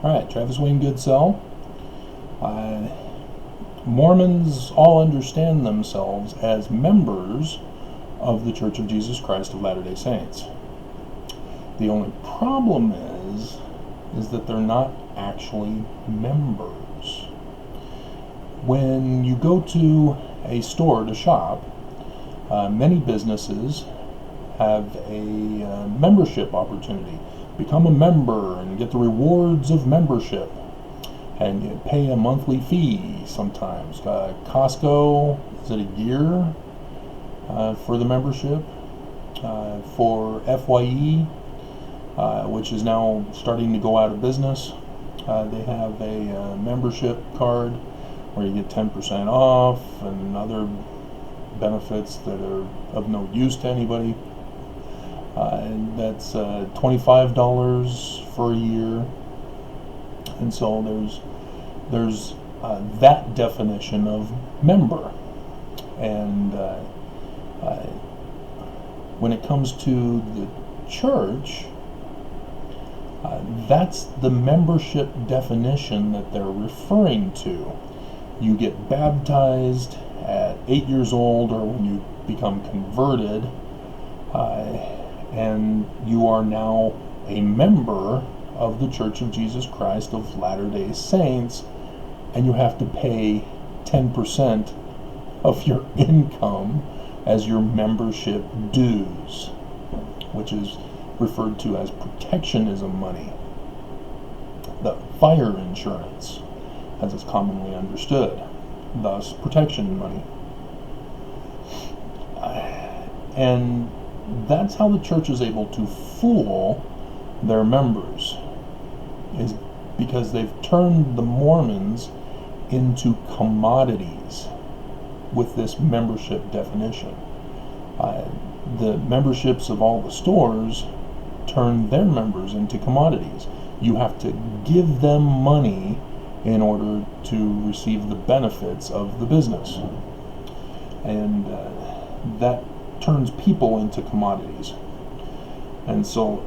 Alright, Travis Wayne Goodsell. Mormons all understand themselves as members of the Church of Jesus Christ of Latter-day Saints. The only problem is that they're not actually members. When you go to a store to shop, many businesses have a membership opportunity. Become a member and get the rewards of membership, and you pay a monthly fee sometimes. Costco, is it a year for the membership? For FYE, which is now starting to go out of business, they have a membership card where you get 10% off and other benefits that are of no use to anybody. And that's $25 for a year, and so there's that definition of member. And when it comes to the church, that's the membership definition that they're referring to. You get baptized at 8 years old, or when you become converted, and you are now a member of the Church of Jesus Christ of Latter-day Saints, and you have to pay 10% of your income as your membership dues, which is referred to as protectionism money, the fire insurance, as it's commonly understood, thus protection money. And that's how the church is able to fool their members, is because they've turned the Mormons into commodities with this membership definition. The memberships of all the stores turn their members into commodities. You have to give them money in order to receive the benefits of the business. And that turns people into commodities. And so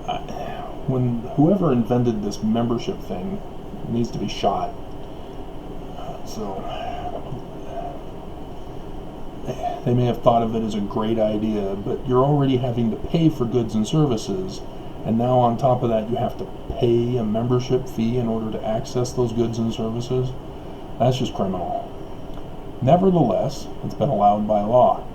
when whoever invented this membership thing needs to be shot. So they may have thought of it as a great idea, but you're already having to pay for goods and services, and now on top of that you have to pay a membership fee in order to access those goods and services. That's just criminal. Nevertheless, it's been allowed by law.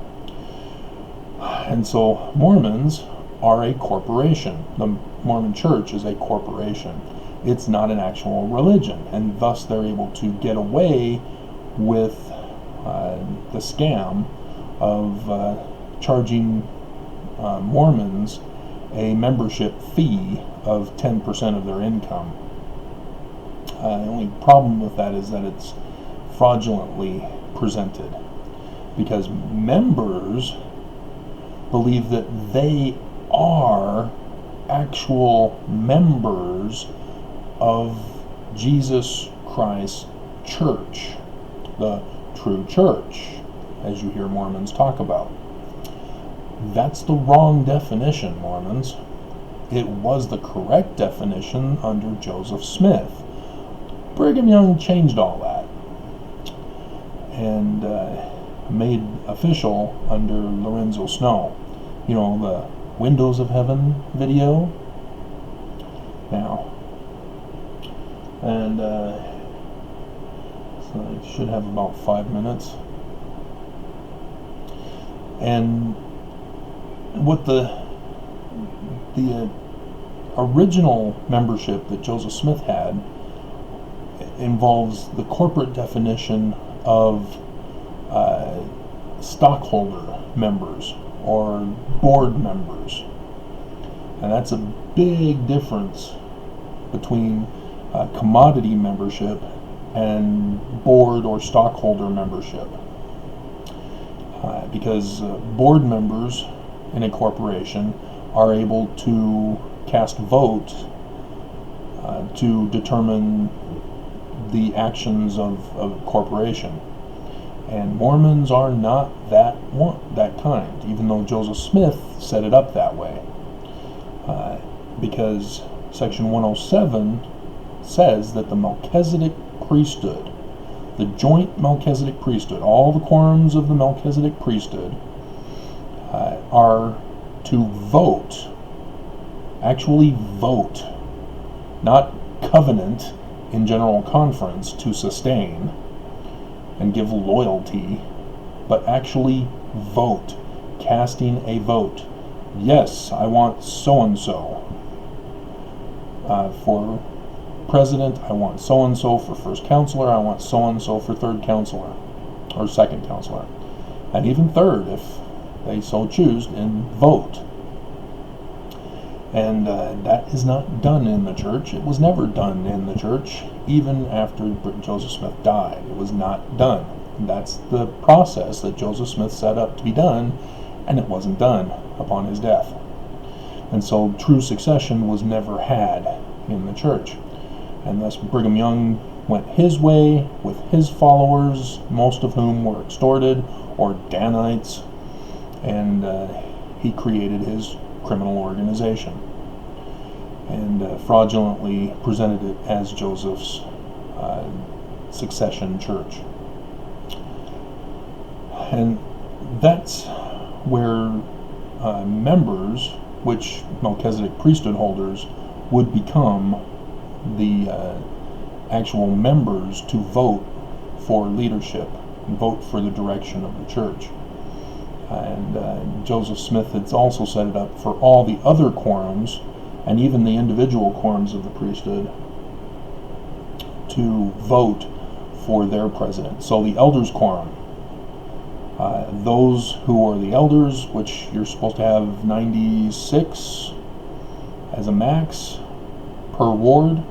And so Mormons are a corporation. The Mormon Church is a corporation. It's not an actual religion, and thus they're able to get away with the scam of charging Mormons a membership fee of 10% of their income. The only problem with that is that it's fraudulently presented, because members believe that they are actual members of Jesus Christ's church, the true church, as you hear Mormons talk about. That's the wrong definition, Mormons. It was the correct definition under Joseph Smith. Brigham Young changed all that and made official under Lorenzo Snow. You know, the Windows of Heaven video? Now. And so I should have about 5 minutes. And what the original membership that Joseph Smith had involves the corporate definition of stockholder members or board members, and that's a big difference between commodity membership and board or stockholder membership, because board members in a corporation are able to cast vote to determine the actions of a corporation. And Mormons are not that kind, even though Joseph Smith set it up that way. Because Section 107 says that the Melchizedek priesthood, the joint Melchizedek priesthood, all the quorums of the Melchizedek priesthood are to vote, actually vote, not covenant in general conference to sustain and give loyalty, but actually vote, casting a vote. Yes, I want so-and-so for president, I want so-and-so for first counselor, I want so-and-so for third counselor, or second counselor, and even third if they so choose, and vote. And that is not done in the church. It was never done in the church, even after Joseph Smith died. It was not done. That's the process that Joseph Smith set up to be done, and it wasn't done upon his death. And so true succession was never had in the church. And thus Brigham Young went his way with his followers, most of whom were extorted or Danites, and he created his criminal organization and fraudulently presented it as Joseph's succession church. And that's where members, which Melchizedek priesthood holders, would become the actual members to vote for leadership and vote for the direction of the church. And Joseph Smith had also set it up for all the other quorums and even the individual quorums of the priesthood to vote for their president. So the elders quorum, those who are the elders, which you're supposed to have 96 as a max per ward,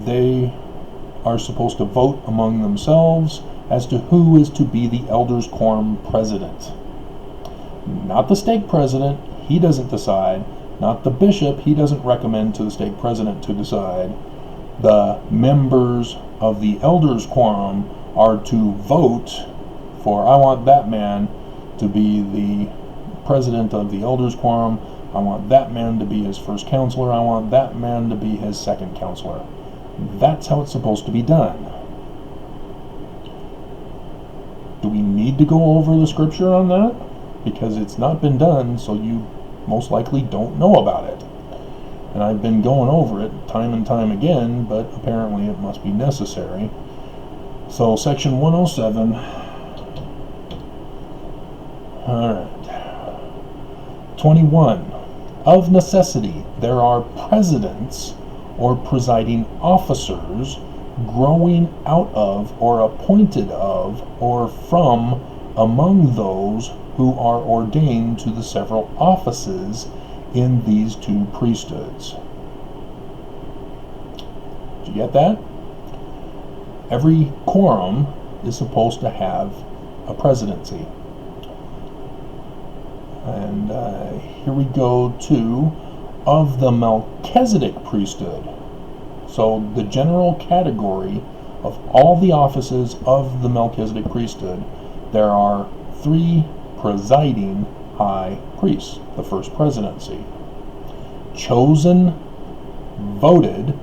they are supposed to vote among themselves as to who is to be the elders quorum president. Not the stake president, he doesn't decide. Not the bishop, he doesn't recommend to the stake president to decide. The members of the elders quorum are to vote for, I want that man to be the president of the elders quorum, I want that man to be his first counselor, I want that man to be his second counselor. That's how it's supposed to be done. Do we need to go over the scripture on that? Because it's not been done, so you most likely don't know about it. And I've been going over it time and time again, but apparently it must be necessary. So section 107. Alright. 21. Of necessity, there are presidents or presiding officers growing out of or appointed of or from among those who are ordained to the several offices in these two priesthoods. Did you get that? Every quorum is supposed to have a presidency. And here we go to of the Melchizedek priesthood. So the general category of all the offices of the Melchizedek priesthood, there are 3 presiding high priests, the first presidency. Chosen, voted,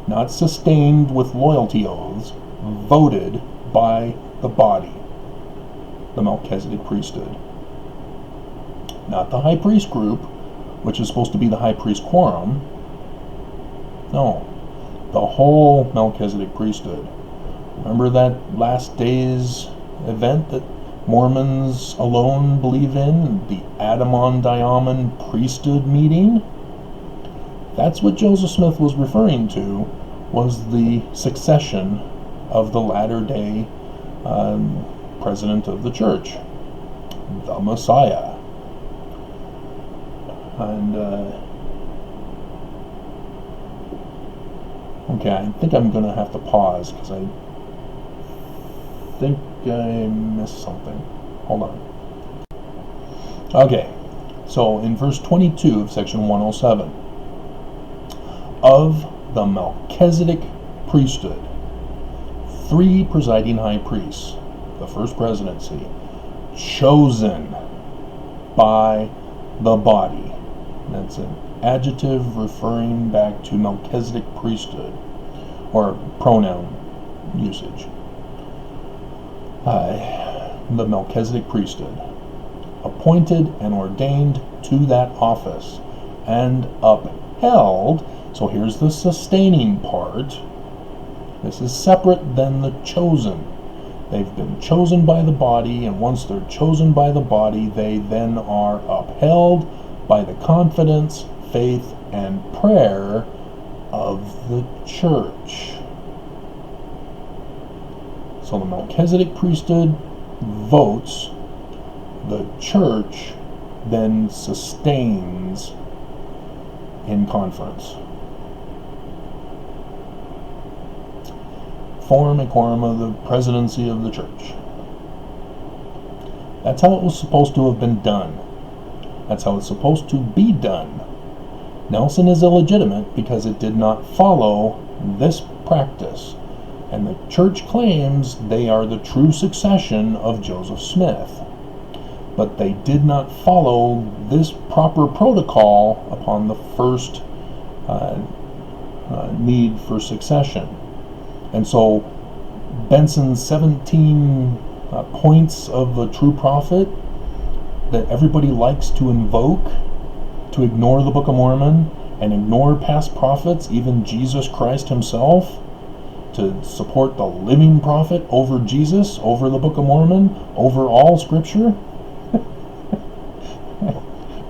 not sustained with loyalty oaths, voted by the body, the Melchizedek priesthood. Not the high priest group, which is supposed to be the high priest quorum. No, the whole Melchizedek priesthood. Remember that last days event that Mormons alone believe in, the Adamon-Diamond priesthood meeting? That's what Joseph Smith was referring to, was the succession of the latter-day president of the church, the Messiah. And okay, I think I'm going to have to pause because I think I missed something. Hold on. Okay, so in verse 22 of section 107, of the Melchizedek priesthood, 3 presiding high priests, the first presidency, chosen by the body. That's it. adjective referring back to Melchizedek priesthood, or pronoun usage. The Melchizedek priesthood, appointed and ordained to that office, and upheld. So here's the sustaining part. This is separate than the chosen. They've been chosen by the body, and once they're chosen by the body, they then are upheld by the confidence, faith, and prayer of the church. So the Melchizedek priesthood votes, the church then sustains in conference. Form a quorum of the presidency of the church. That's how it was supposed to have been done. That's how it's supposed to be done. Nelson is illegitimate because it did not follow this practice, and the church claims they are the true succession of Joseph Smith. But they did not follow this proper protocol upon the first need for succession. And so Benson's 17 points of a true prophet that everybody likes to invoke, to ignore the Book of Mormon and ignore past prophets, even Jesus Christ himself, to support the living prophet over Jesus, over the Book of Mormon, over all Scripture.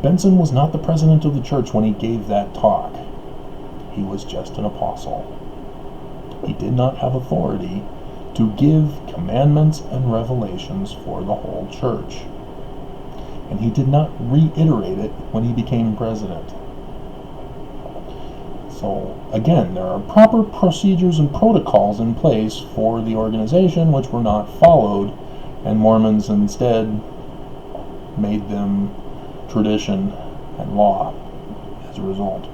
Benson was not the president of the church when he gave that talk. He was just an apostle. He did not have authority to give commandments and revelations for the whole church. And he did not reiterate it when he became president. So, again, there are proper procedures and protocols in place for the organization which were not followed, and Mormons instead made them tradition and law as a result.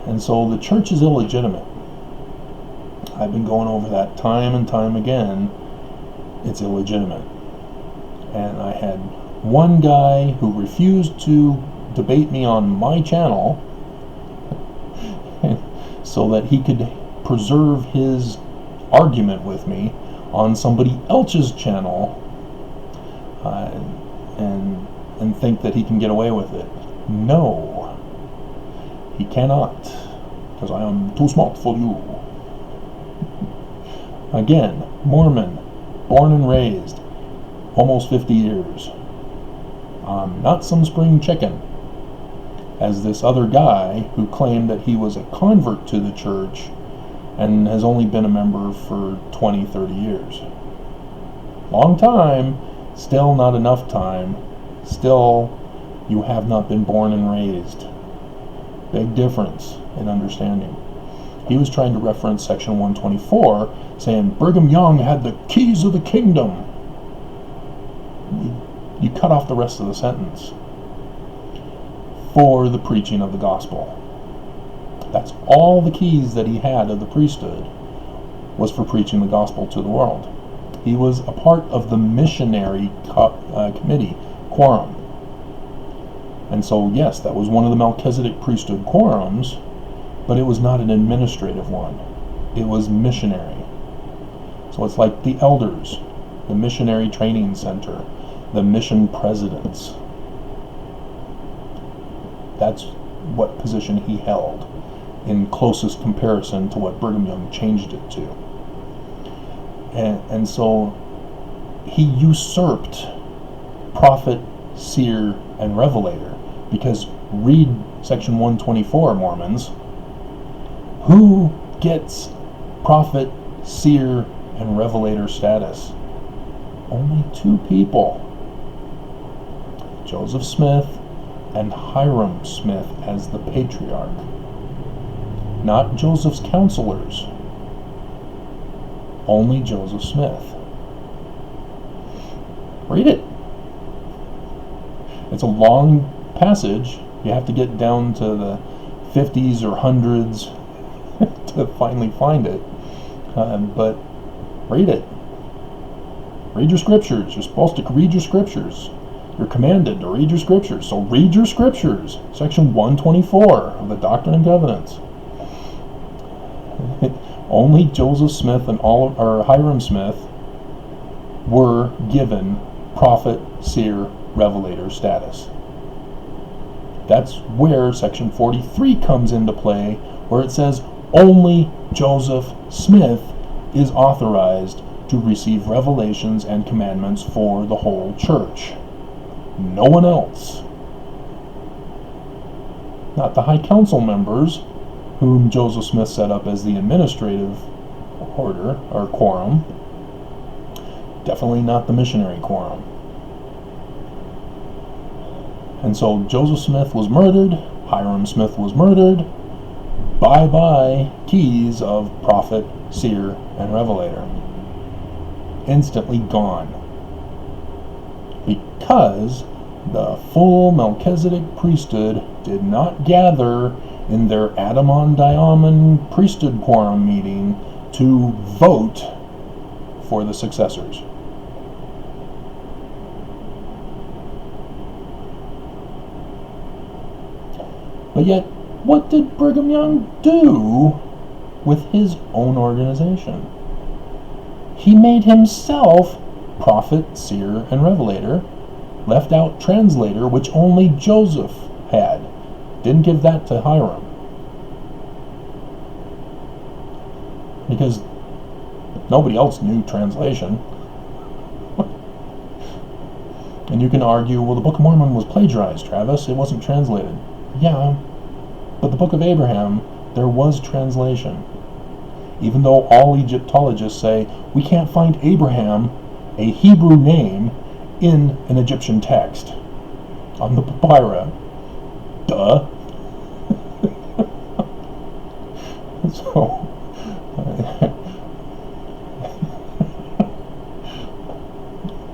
And so the church is illegitimate. I've been going over that time and time again. It's illegitimate. And I had one guy who refused to debate me on my channel so that he could preserve his argument with me on somebody else's channel and think that he can get away with it. No. He cannot, because I am too smart for you. Again, Mormon, born and raised, almost 50 years. I'm not some spring chicken, as this other guy who claimed that he was a convert to the church and has only been a member for 20, 30 years. Long time, still not enough time, still you have not been born and raised. Big difference in understanding. He was trying to reference section 124, saying Brigham Young had the keys of the kingdom. You cut off the rest of the sentence. For the preaching of the gospel. That's all the keys that he had of the priesthood, was for preaching the gospel to the world. He was a part of the missionary committee, quorum. And so, yes, that was one of the Melchizedek priesthood quorums, but it was not an administrative one. It was missionary. So it's like the elders, the missionary training center, the mission presidents. That's what position he held in closest comparison to what Brigham Young changed it to. And so he usurped prophet, seer, and revelator. Because read section 124, Mormons. Who gets prophet, seer, and revelator status? Only two people. Joseph Smith and Hiram Smith as the patriarch. Not Joseph's counselors. Only Joseph Smith. Read it. It's a long passage. You have to get down to the 50s or 100s to finally find it. But read it. Read your scriptures. You're supposed to read your scriptures. You're commanded to read your scriptures. So read your scriptures. Section 124 of the Doctrine and Covenants. Only Joseph Smith and Hiram Smith were given prophet, seer, revelator status. That's where Section 43 comes into play, where it says only Joseph Smith is authorized to receive revelations and commandments for the whole church. No one else. Not the High Council members, whom Joseph Smith set up as the administrative order or quorum. Definitely not the missionary quorum. And so Joseph Smith was murdered, Hiram Smith was murdered. Bye-bye keys of prophet, seer, and revelator. Instantly gone. Because the full Melchizedek priesthood did not gather in their Adamon-Diamond priesthood quorum meeting to vote for the successors. But yet, what did Brigham Young do with his own organization? He made himself prophet, seer, and revelator, left out translator, which only Joseph had. Didn't give that to Hiram. Because nobody else knew translation. And you can argue, well, the Book of Mormon was plagiarized, Travis. It wasn't translated. Yeah, but the Book of Abraham, there was translation. Even though all Egyptologists say, we can't find Abraham, a Hebrew name, in an Egyptian text on the papyri. Duh. So,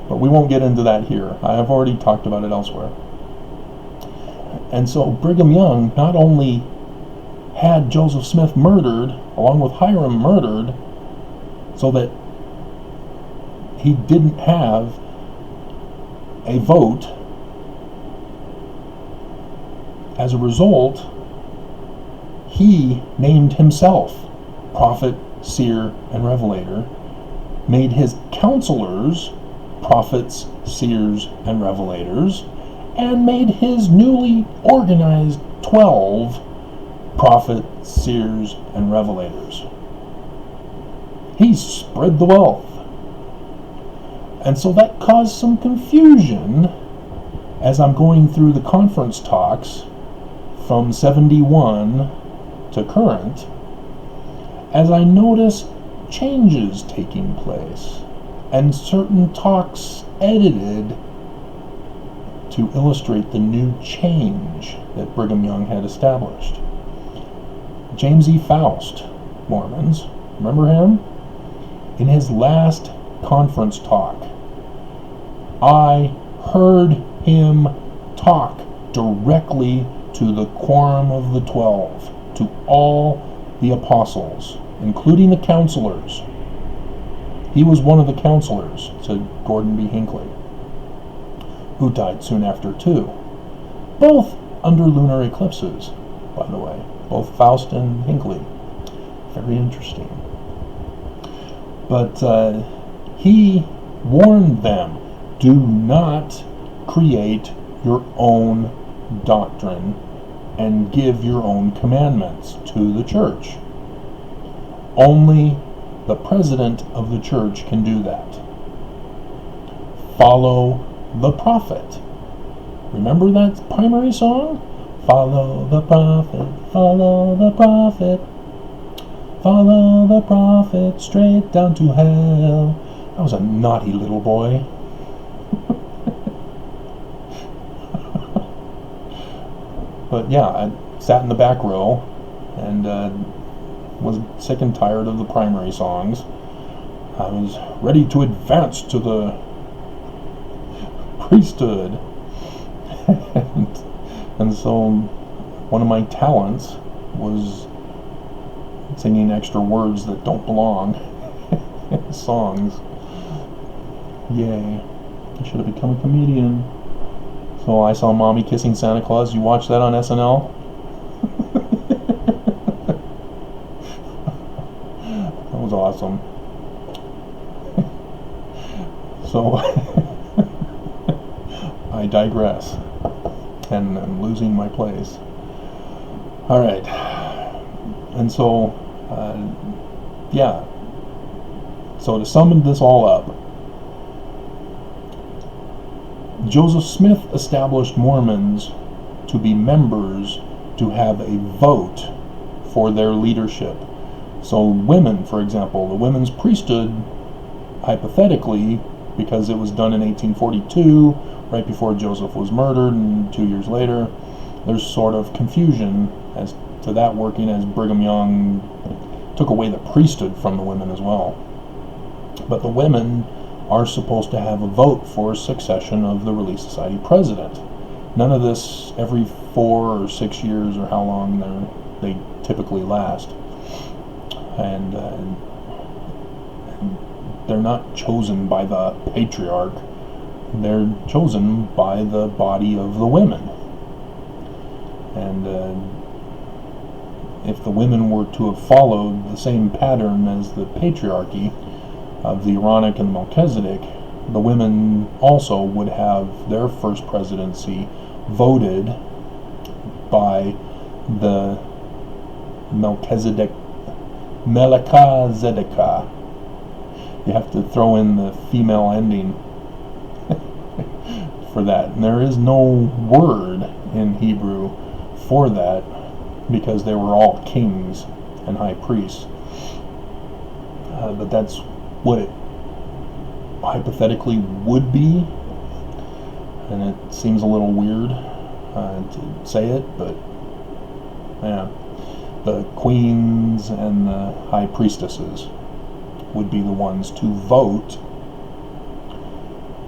but we won't get into that here. I have already talked about it elsewhere. And so Brigham Young not only had Joseph Smith murdered, along with Hiram murdered, so that he didn't have a vote. As a result, he named himself prophet, seer, and revelator, made his counselors prophets, seers, and revelators, and made his newly organized 12 prophets, seers, and revelators. He spread the wealth. And so that caused some confusion as I'm going through the conference talks from 71 to current, as I notice changes taking place and certain talks edited to illustrate the new change that Brigham Young had established. James E. Faust, Mormons, remember him? In his last conference talk, I heard him talk directly to the quorum of the 12, to all the apostles, including the counselors. He was one of the counselors, said Gordon B. Hinckley, who died soon after too. Both under lunar eclipses, by the way. Both Faust and Hinckley. Very interesting. But he warned them, do not create your own doctrine and give your own commandments to the church. Only the president of the church can do that. Follow the prophet. Remember that primary song? Follow the prophet, follow the prophet, follow the prophet straight down to hell. I was a naughty little boy. But yeah, I sat in the back row and was sick and tired of the primary songs. I was ready to advance to the priesthood. And so one of my talents was singing extra words that don't belong in songs. Yay. I should have become a comedian. So I saw Mommy Kissing Santa Claus. You watch that on SNL? That was awesome. So I digress, and I'm losing my place. All right, and so yeah. So to sum this all up, Joseph Smith established Mormons to be members, to have a vote for their leadership. So women, for example, the women's priesthood, hypothetically, because it was done in 1842, right before Joseph was murdered, and 2 years later, there's sort of confusion as to that working, as Brigham Young took away the priesthood from the women as well. But the women are supposed to have a vote for succession of the Relief Society president. None of this every 4 or 6 years, or how long they typically last. And they're not chosen by the patriarch. They're chosen by the body of the women. And if the women were to have followed the same pattern as the patriarchy of the Aaronic and Melchizedek, the women also would have their first presidency voted by the Melchizedek. You have to throw in the female ending for that. And there is no word in Hebrew for that, because they were all kings and high priests. But that's what it hypothetically would be, and it seems a little weird to say it, but yeah, the queens and the high priestesses would be the ones to vote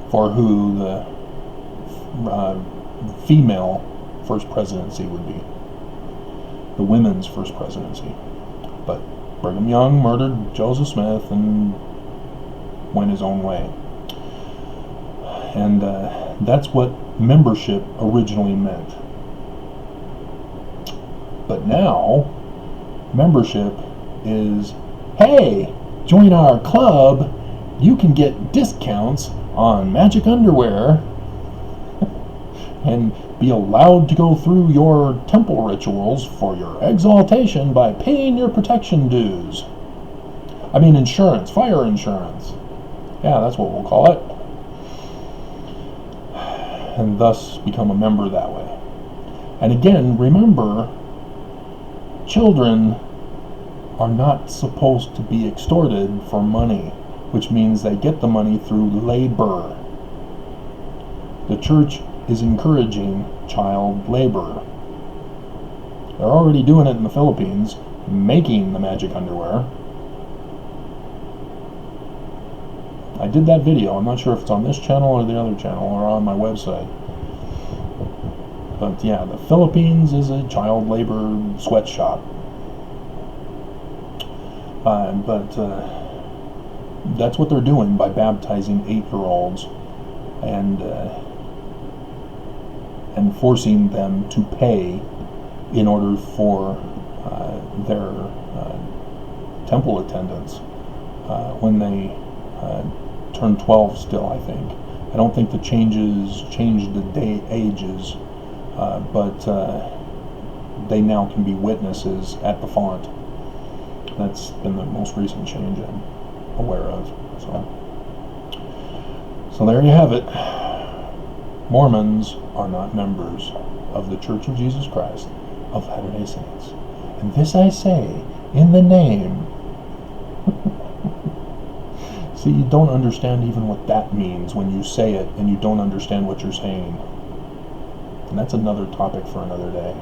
for who the female first presidency would be, the women's first presidency. But Brigham Young murdered Joseph Smith and went his own way. And that's what membership originally meant. But now, membership is, hey, join our club, you can get discounts on magic underwear and be allowed to go through your temple rituals for your exaltation by paying your protection dues. I mean insurance, fire insurance. Yeah, that's what we'll call it. And thus become a member that way. And again, remember, children are not supposed to be extorted for money, which means they get the money through labor. The church is encouraging child labor. They're already doing it in the Philippines, making the magic underwear. I did that video. I'm not sure if it's on this channel or the other channel or on my website. But yeah, the Philippines is a child labor sweatshop. But that's what they're doing by baptizing 8-year-olds and forcing them to pay in order for their temple attendance when they turn 12 still, I think. I don't think the changes changed the ages, but they now can be witnesses at the font. That's been the most recent change I'm aware of. So there you have it. Mormons are not members of the Church of Jesus Christ of Latter-day Saints. And this I say in the name. See, you don't understand even what that means when you say it and you don't understand what you're saying. And that's another topic for another day.